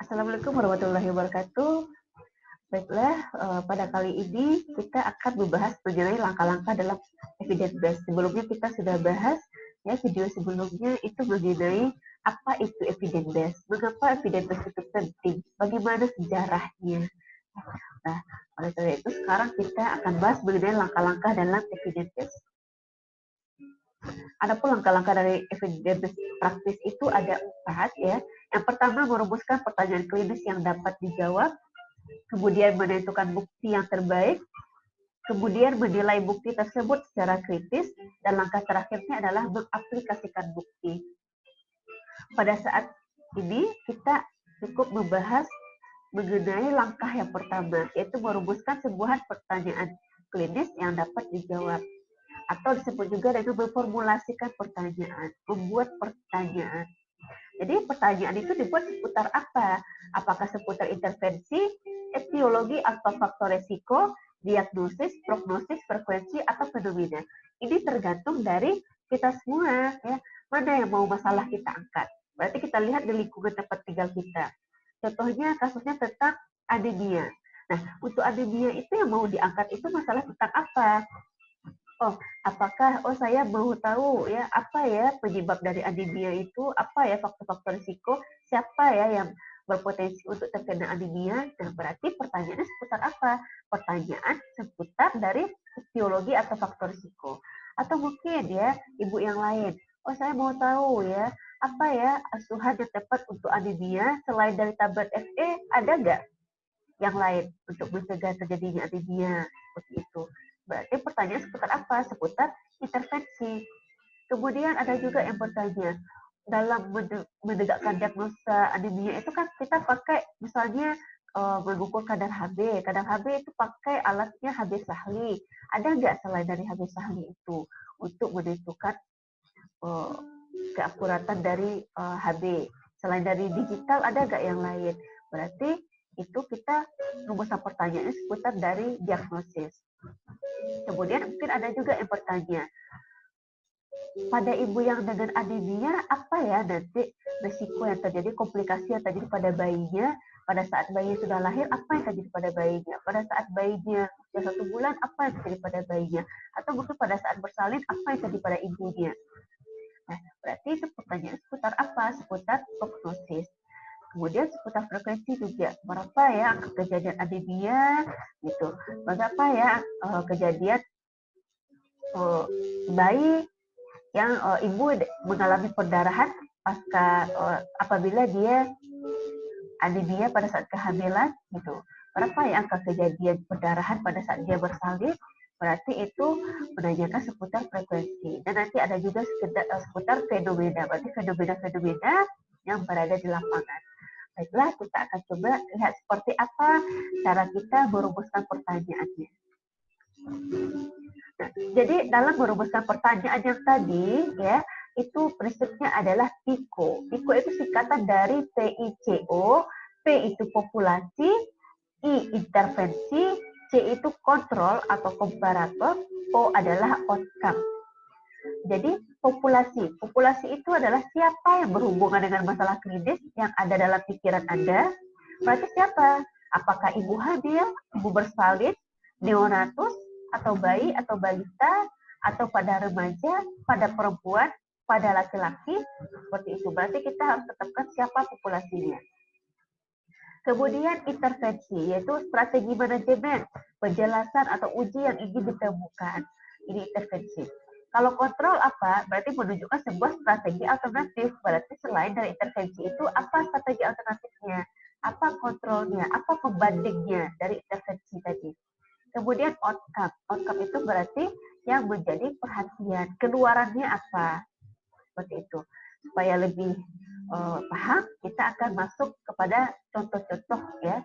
Assalamualaikum warahmatullahi wabarakatuh. Baiklah, pada kali ini kita akan membahas mengenai langkah-langkah dalam evidence based. Sebelumnya kita sudah bahas ya video sebelumnya itu mengenai apa itu evidence based, mengapa evidence based itu penting, bagaimana sejarahnya. Nah, oleh karena itu sekarang kita akan bahas mengenai langkah-langkah dalam evidence based. Adapun langkah-langkah dari evidence praktis itu ada 4 ya. Yang pertama merumuskan pertanyaan klinis yang dapat dijawab, kemudian menentukan bukti yang terbaik, kemudian menilai bukti tersebut secara kritis, dan langkah terakhirnya adalah mengaplikasikan bukti. Pada saat ini kita cukup membahas mengenai langkah yang pertama, yaitu merumuskan sebuah pertanyaan klinis yang dapat dijawab. Atau disebut juga dengan memformulasikan pertanyaan, membuat pertanyaan. Jadi pertanyaan itu dibuat seputar apa? Apakah seputar intervensi, etiologi atau faktor resiko, diagnosis, prognosis, frekuensi, atau fenomena? Ini tergantung dari kita semua, ya. Mana yang mau masalah kita angkat. Berarti kita lihat di lingkungan tempat tinggal kita. Contohnya kasusnya tentang anemia. Nah, untuk anemia itu yang mau diangkat itu masalah tentang apa? Saya mau tahu ya apa ya penyebab dari anemia itu, apa ya faktor-faktor risiko, siapa ya yang berpotensi untuk terkena anemia. Nah, berarti pertanyaannya seputar apa? Pertanyaan seputar dari etiologi atau faktor risiko. Atau mungkin ya ibu yang lain, saya mau tahu ya apa ya asuhan yang tepat untuk anemia selain dari tablet FE, ada nggak yang lain untuk mencegah terjadinya anemia seperti itu. Berarti pertanyaan seputar apa? Seputar intervensi. Kemudian ada juga yang bertanya, dalam menegakkan diagnosa anemia itu kan kita pakai misalnya mengukur kadar HB. Kadar HB itu pakai alatnya HB Sahli. Ada nggak selain dari HB Sahli itu untuk menentukan keakuratan dari HB? Selain dari digital ada nggak yang lain? Berarti itu kita rumusan pertanyaannya seputar dari diagnosis. Kemudian mungkin ada juga yang bertanya, pada ibu yang dengan anemia, apa ya nanti risiko yang terjadi, komplikasi yang terjadi pada bayinya, pada saat bayi sudah lahir, apa yang terjadi pada bayinya, pada saat bayinya sudah 1 bulan, apa yang terjadi pada bayinya, atau mungkin pada saat bersalin, apa yang terjadi pada ibunya. Nah, berarti itu pertanyaan seputar apa? Seputar prognosis. Kemudian seputar frekuensi juga, berapa ya kejadian anemia, gitu. Berapa ya kejadian bayi yang ibu mengalami perdarahan pasca apabila dia anemia pada saat kehamilan, gitu. Berapa ya angka kejadian perdarahan pada saat dia bersalin? Berarti itu menanyakan seputar frekuensi. Dan nanti ada juga seputar fenomena. Berarti fenomena-fenomena yang berada di lapangan. Baiklah, kita akan coba lihat seperti apa cara kita merumuskan pertanyaannya. Nah, jadi dalam merumuskan pertanyaan yang tadi, ya, itu prinsipnya adalah PICO. PICO itu singkatan dari PICO, P itu populasi, I intervensi, C itu kontrol atau komparator, O adalah outcome. Jadi populasi itu adalah siapa yang berhubungan dengan masalah klinis yang ada dalam pikiran Anda. Berarti siapa? Apakah ibu hamil, ibu bersalin, neonatus, atau bayi atau balita, atau pada remaja, pada perempuan, pada laki-laki, seperti itu. Berarti kita harus tetapkan siapa populasinya. Kemudian intervensi, yaitu strategi manajemen, penjelasan atau uji yang ingin ditemukan. Ini intervensi. Kalau kontrol apa? Berarti menunjukkan sebuah strategi alternatif. Berarti selain dari intervensi itu, apa strategi alternatifnya? Apa kontrolnya? Apa pembandingnya dari intervensi tadi? Kemudian outcome. Outcome itu berarti yang menjadi perhatian. Keluarannya apa? Seperti itu. Supaya lebih paham, kita akan masuk kepada contoh-contoh ya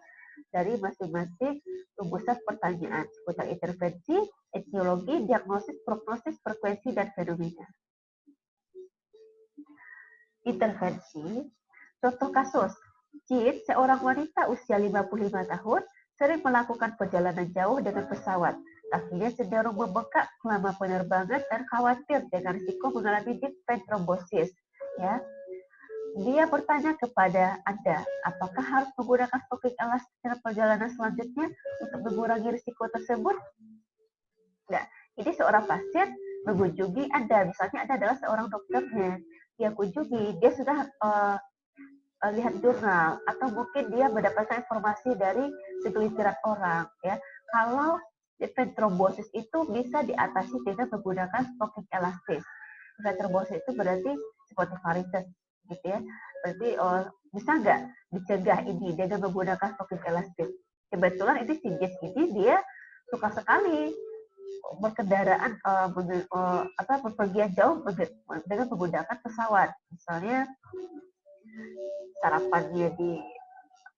dari masing-masing rumusan pertanyaan seputar intervensi, etiologi, diagnosis, prognosis, frekuensi, dan fenomena. Intervensi, contoh kasus, Jin, seorang wanita usia 55 tahun, sering melakukan perjalanan jauh dengan pesawat. Kakinya cenderung membengkak selama penerbangan dan khawatir dengan risiko mengalami deep vein thrombosis. Ya. dia bertanya kepada Anda, apakah harus menggunakan stocking elastis dalam perjalanan selanjutnya untuk mengurangi risiko tersebut? Nah, ini seorang pasien mengunjungi Anda, misalnya Anda adalah seorang dokternya, dia kunjungi, dia sudah lihat jurnal, atau mungkin dia mendapatkan informasi dari segelintir orang, ya. Kalau vein trombosis itu bisa diatasi dengan menggunakan stocking elastis. Vein trombosis itu berarti seperti varises, gitu ya. Berarti bisa nggak dicegah ini dengan menggunakan stocking elastis? Kebetulan ini si Jess ini dia suka sekali berkendaraan berpergian jauh dengan menggunakan pesawat. Misalnya sarapannya di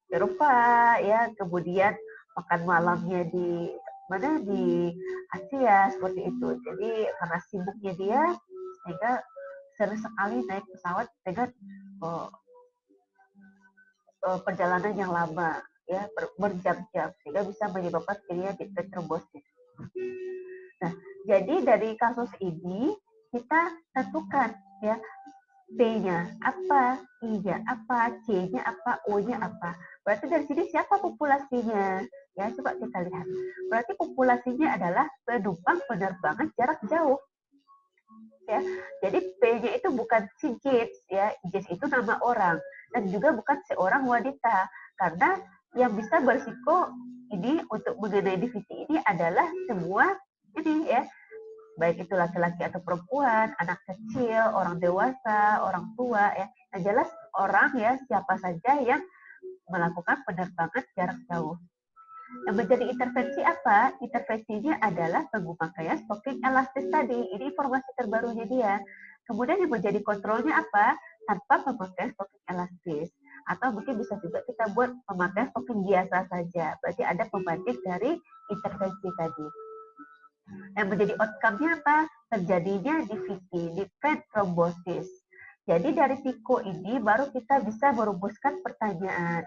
Eropa, ya, kemudian makan malamnya di mana di Asia seperti itu. Jadi karena sibuknya dia, sehingga sering sekali naik pesawat dengan perjalanan yang lama, ya, berjam-jam, sehingga bisa menyebabkan terjadinya vein trombosis. Nah, jadi dari kasus ini kita tentukan, ya, B-nya apa, I-nya apa, C-nya apa, O-nya apa. Berarti dari sini siapa populasinya? Ya, coba kita lihat. Berarti populasinya adalah penumpang penerbangan jarak jauh. Ya, jadi P-nya itu bukan si Jess, ya. Jess itu nama orang, dan juga bukan seorang wanita, karena yang bisa berisiko ini untuk mengenai divisi ini adalah semua ini, ya, baik itu laki-laki atau perempuan, anak kecil, orang dewasa, orang tua, ya. Yang jelas orang, ya, siapa saja yang melakukan penerbangan jarak jauh. Yang menjadi intervensi apa? Intervensinya adalah pemakaian stocking elastis tadi. Ini informasi terbarunya dia. Kemudian yang menjadi kontrolnya apa? Tanpa pemakaian stocking elastis. Atau mungkin bisa juga kita buat pemakaian stocking biasa saja. Berarti ada pembanding dari intervensi tadi. Yang menjadi outcome-nya apa? Terjadinya divisi, di vein trombosis. Jadi dari PICO ini baru kita bisa merumuskan pertanyaan,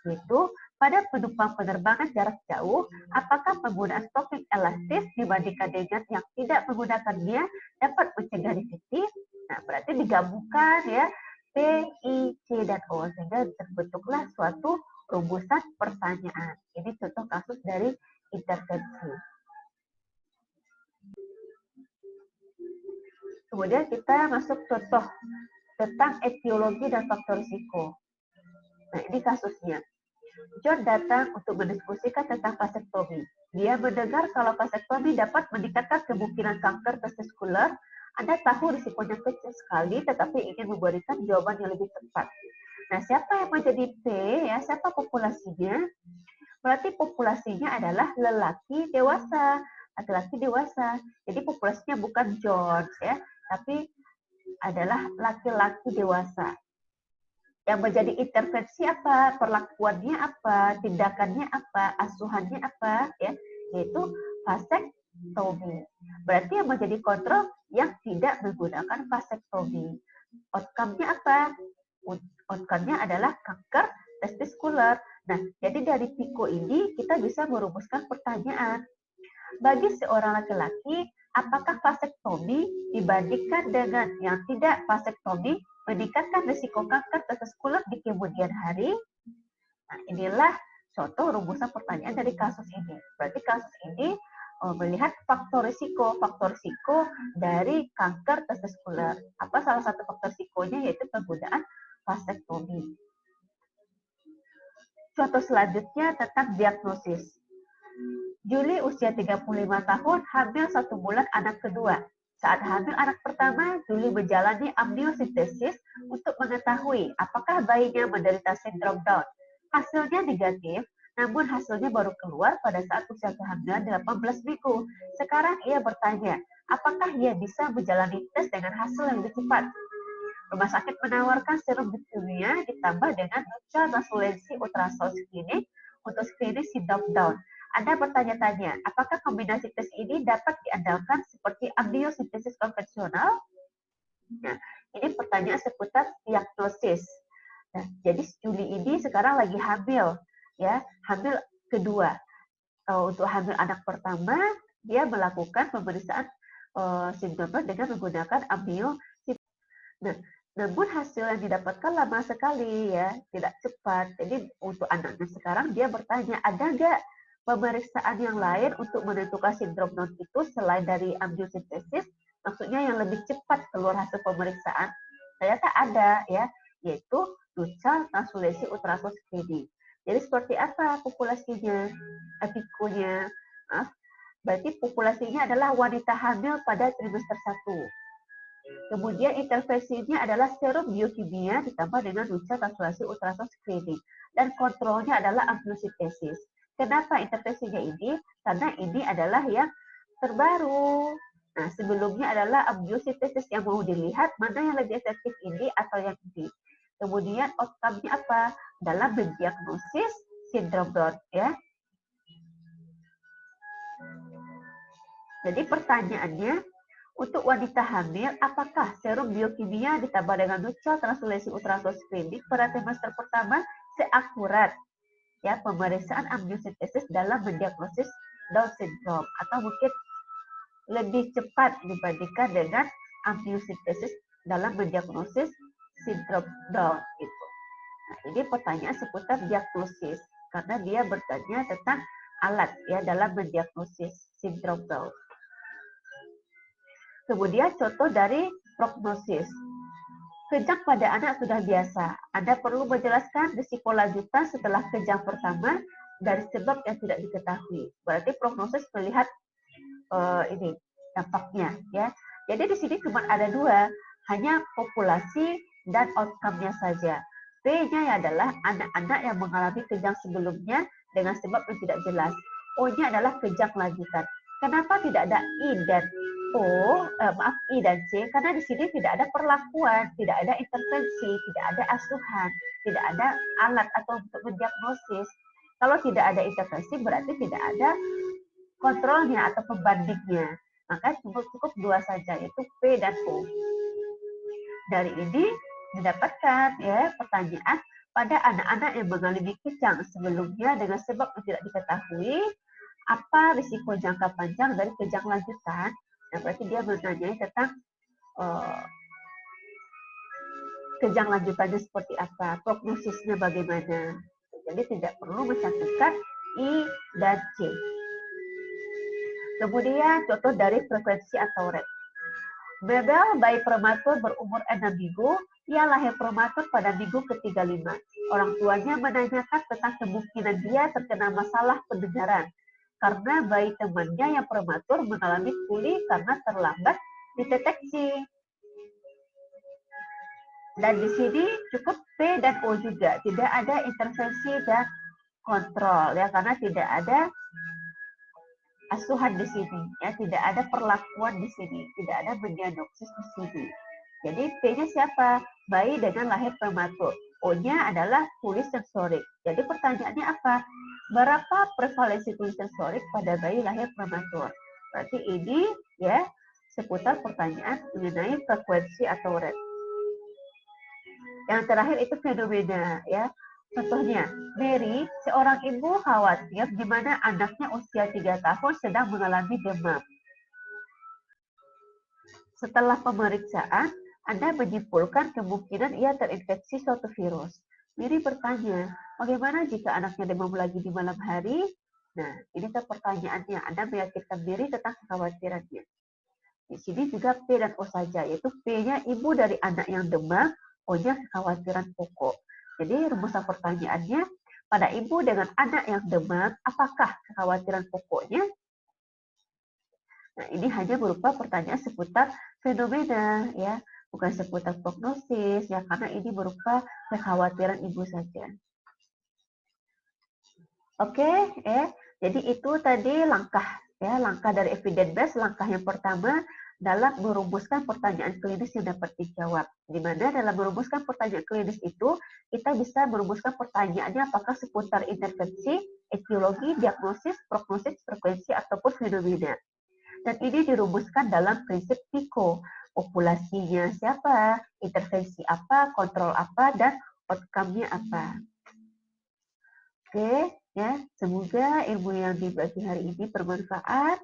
yaitu pada penumpang penerbangan jarak jauh, apakah penggunaan stocking elastis dibandingkan dengan yang tidak menggunakannya dapat mencegah divisi? Nah, berarti digabungkan, ya, P, I, C, dan O, sehingga terbentuklah suatu rumusan pertanyaan. Ini contoh kasus dari intervensi. Kemudian kita masuk contoh tentang etiologi dan faktor risiko. Nah, ini kasusnya. John datang untuk mendiskusikan tentang vasektomi. Dia mendengar kalau vasektomi dapat meningkatkan kemungkinan kanker testiskuler. Anda tahu risikonya kecil sekali, tetapi ingin memberikan jawaban yang lebih tepat. Nah, siapa yang menjadi P, ya? Siapa populasinya? Berarti populasinya adalah lelaki dewasa, laki-laki dewasa. Jadi populasinya bukan John, ya, tapi adalah laki-laki dewasa. Yang menjadi intervensi apa, perlakuannya apa, tindakannya apa, asuhannya apa, ya, yaitu vasektomi. Berarti yang menjadi kontrol yang tidak menggunakan vasektomi. Outcome-nya apa? Outcome-nya adalah kanker testiskuler. Nah, jadi dari PICO ini kita bisa merumuskan pertanyaan. Bagi seorang laki-laki, apakah vasektomi dibandingkan dengan yang tidak vasektomi meningkatkan risiko kanker testiskuler di kemudian hari? Nah, inilah contoh rumusan pertanyaan dari kasus ini. Berarti kasus ini melihat faktor risiko dari kanker testiskuler. Apa salah satu faktor risikonya? Yaitu penggunaan vasektomi. Contoh selanjutnya tentang diagnosis. Juli usia 35 tahun, hamil 1 bulan anak kedua. Saat hamil anak pertama, Juli menjalani amniocentesis untuk mengetahui apakah bayinya menderita sindrom Down. Hasilnya negatif, namun hasilnya baru keluar pada saat usia kehamilan 18 minggu. Sekarang ia bertanya, apakah ia bisa menjalani tes dengan hasil yang lebih cepat? Rumah sakit menawarkan serum leukemia ditambah dengan ultrasonasi ultrasound screening untuk screening sindrom Down. Anda bertanya-tanya, apakah kombinasi tes ini dapat diandalkan seperti amniocentesis konvensional? Nah, ini pertanyaan seputar diagnosis. Nah, jadi Juli ini sekarang lagi hamil, ya, hamil kedua. Untuk hamil anak pertama, dia melakukan pemeriksaan sindrom dengan menggunakan amniocentesis. Nah, Namun hasil yang didapatkan lama sekali ya, tidak cepat. Jadi untuk anaknya sekarang dia bertanya, ada nggak pemeriksaan yang lain untuk menentukan sindrom Down itu selain dari amniocentesis? Maksudnya yang lebih cepat keluar hasil pemeriksaan. Ternyata ada ya, yaitu Lucal Translucent Ultrasound Screening. Jadi seperti apa populasinya, pikonya? Maaf, berarti populasinya adalah wanita hamil pada trimester 1. Kemudian intervensinya adalah serum biokimia ditambah dengan Lucal Translucent Ultrasound Screening. Dan kontrolnya adalah amniocentesis. Kenapa intervensinya ini? Karena ini adalah yang terbaru. Nah, sebelumnya adalah amniocentesis yang mau dilihat mana yang lebih efektif ini atau yang ini. Kemudian outcome-nya apa? Dalam mendiagnosis sindrom Down ya. Jadi pertanyaannya, untuk wanita hamil, apakah serum biokimia ditambah dengan Lucal Translucent Ultrasound Screening pada trimester pertama seakurat ya pemeriksaan amniocentesis dalam mendiagnosis Down syndrome atau mungkin lebih cepat dibandingkan dengan amniocentesis dalam mendiagnosis sindrom Down itu. Nah, ini pertanyaan seputar diagnosis karena dia bertanya tentang alat ya dalam mendiagnosis sindrom Down. Kemudian contoh dari prognosis. Kejang pada anak sudah biasa. Anda perlu menjelaskan risiko lanjutan setelah kejang pertama dari sebab yang tidak diketahui. Berarti prognosis melihat ini dampaknya ya. Jadi di sini cuma ada dua, hanya populasi dan outcome-nya saja. P-nya adalah anak-anak yang mengalami kejang sebelumnya dengan sebab yang tidak jelas. O-nya adalah kejang lanjutan. Kenapa tidak ada I dan I dan C? Karena di sini tidak ada perlakuan, tidak ada intervensi, tidak ada asuhan, tidak ada alat atau untuk mendiagnosis. Kalau tidak ada intervensi berarti tidak ada kontrolnya atau pembandingnya. Maka cukup dua saja, yaitu P dan O. Dari ini didapatkan ya pertanyaan pada anak-anak yang mengalami kejang sebelumnya dengan sebab yang tidak diketahui, apa risiko jangka panjang dari kejang lanjutan? Nah, berarti dia menanyai tentang kejang lanjutannya seperti apa, prognosisnya bagaimana. Jadi tidak perlu mencantumkan I dan C. Kemudian contoh dari frekuensi atau rate. Bebel bayi prematur berumur 6 minggu, ia lahir prematur pada minggu ke-35. Orang tuanya menanyakan tentang kemungkinan dia terkena masalah pendengaran karena bayi temannya yang prematur mengalami tuli karena terlambat dideteksi. Dan di sini cukup P dan O juga, tidak ada intervensi dan kontrol ya karena tidak ada asuhan di sini ya, tidak ada perlakuan di sini, tidak ada mendiagnosis di sini. Jadi P-nya siapa? Bayi dengan lahir prematur. O-nya adalah tuli sensorik. Jadi pertanyaannya apa? Berapa prevalensi tuli sensorik pada bayi lahir prematur? Berarti ini ya seputar pertanyaan mengenai frekuensi atau rate. Yang terakhir itu fenomena ya. Contohnya, Mary, seorang ibu khawatir di mana anaknya usia 3 tahun sedang mengalami demam. Setelah pemeriksaan, Anda menyimpulkan kemungkinan ia terinfeksi suatu virus. Mary bertanya, bagaimana jika anaknya demam lagi di malam hari? Nah, ini kan pertanyaannya. Anda meyakinkan Mary tentang kekhawatirannya. Di sini juga P dan O saja, yaitu P-nya ibu dari anak yang demam, O-nya kekhawatiran pokok. Jadi rumusan pertanyaannya, pada ibu dengan anak yang demam, apakah kekhawatiran pokoknya? Nah, ini hanya berupa pertanyaan seputar fenomena, ya, bukan seputar prognosis, ya, karena ini berupa kekhawatiran ibu saja. Oke, ya, jadi itu tadi langkah, ya, langkah dari evidence base. Langkah yang pertama dalam merumuskan pertanyaan klinis yang dapat dijawab. Di mana dalam merumuskan pertanyaan klinis itu, kita bisa merumuskan pertanyaannya apakah seputar intervensi, etiologi, diagnosis, prognosis, frekuensi, ataupun fenomena. Dan ini dirumuskan dalam prinsip PICO. Populasinya siapa, intervensi apa, kontrol apa, dan outcome-nya apa. Oke, ya, semoga ilmu yang dibagi hari ini bermanfaat.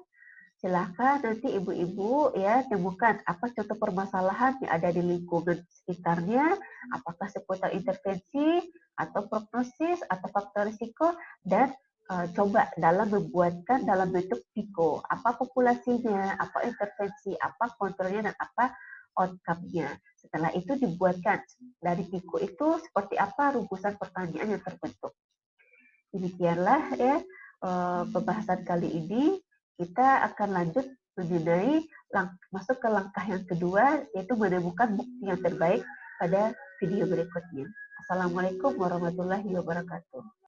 Silahkan nanti ibu-ibu ya temukan apa contoh permasalahan yang ada di lingkungan sekitarnya, apakah seputar intervensi atau prognosis atau faktor risiko, dan coba dalam membuatkan dalam bentuk PICO, apa populasinya, apa intervensi, apa kontrolnya, dan apa outcome-nya. Setelah itu dibuatkan dari PICO itu seperti apa rumusan pertanyaan yang terbentuk. Demikianlah ya pembahasan kali ini. Kita akan lanjut mengenai masuk ke langkah yang kedua, yaitu menemukan bukti yang terbaik pada video berikutnya. Assalamualaikum warahmatullahi wabarakatuh.